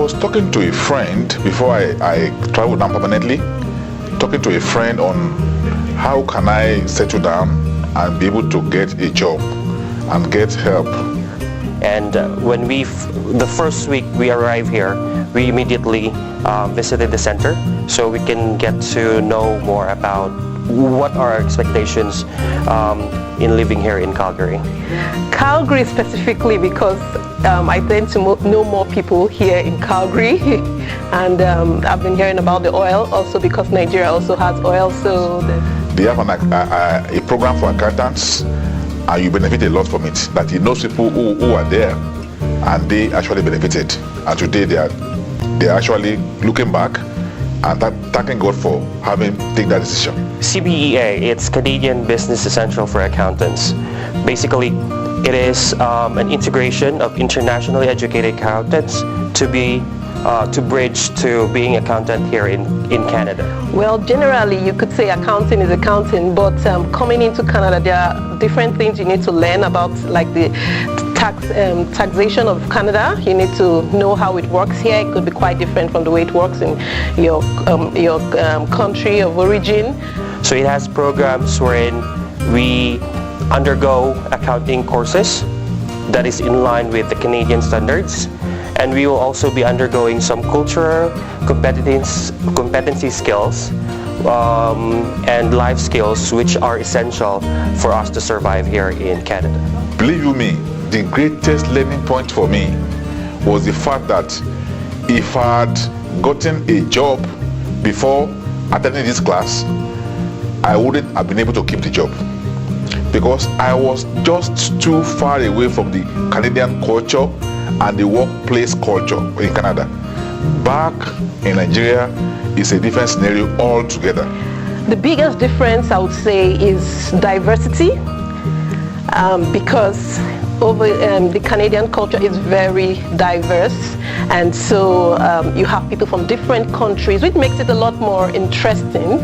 was talking to a friend before I traveled down permanently, talking to a friend on how can I settle down and be able to get a job and get help. And when the first week we arrived here, we immediately visited the center so we can get to know more about what are our expectations in living here in Calgary. Calgary specifically because I tend to know more people here in Calgary and I've been hearing about the oil also because Nigeria also has oil. So they have a program for accountants and you benefit a lot from it. That he knows people who are there and they actually benefited. And today they're actually looking back and thanking God for having taken that decision. CBEA, it's Canadian Business Essential for Accountants. Basically, it is an integration of internationally educated accountants to bridge to being accountant here in Canada. Well, generally you could say accounting is accounting, but coming into Canada there are different things you need to learn about, like the taxation of Canada. You need to know how it works here. It could be quite different from the way it works in your country of origin. So it has programs wherein we undergo accounting courses that is in line with the Canadian standards, and we will also be undergoing some cultural competency skills and life skills which are essential for us to survive here in Canada. Believe you me, the greatest learning point for me was the fact that if I had gotten a job before attending this class, I wouldn't have been able to keep the job because I was just too far away from the Canadian culture and the workplace culture in Canada. Back in Nigeria, it's a different scenario altogether. The biggest difference I would say is diversity, because the Canadian culture is very diverse, and so you have people from different countries, which makes it a lot more interesting.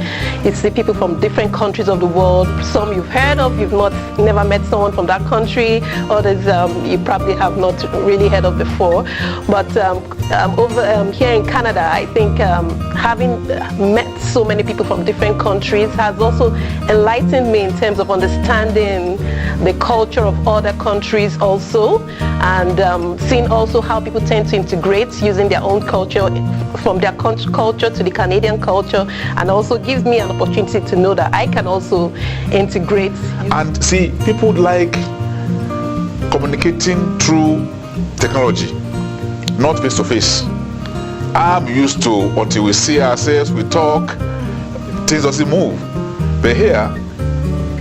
It's the people from different countries of the world. Some you've heard of, you've never met someone from that country. Others you probably have not really heard of before. But over here in Canada, I think having met so many people from different countries has also enlightened me in terms of understanding the culture of other countries also, and seeing also how people tend to integrate using their own culture from their culture to the Canadian culture, and also gives me an opportunity to know that I can also integrate. And see, people like communicating through technology, not face to face. I'm used to until we see ourselves, we talk, things doesn't move. But here,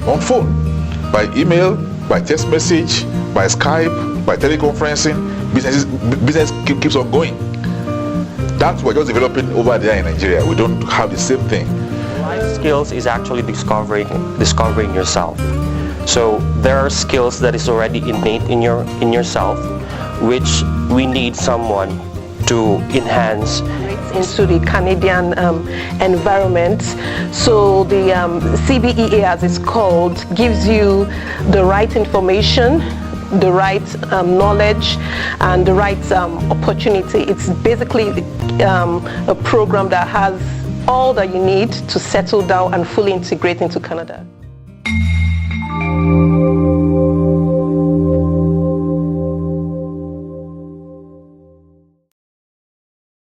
on phone, by email, by text message, by Skype, by teleconferencing, business keeps on going. That's what we're just developing over there in Nigeria. We don't have the same thing. Life skills is actually discovering yourself. So there are skills that is already innate in yourself, which we need someone to enhance into the Canadian environment. So the CBEA, as it's called, gives you the right information, the right knowledge, and the right opportunity. It's basically a program that has all that you need to settle down and fully integrate into Canada.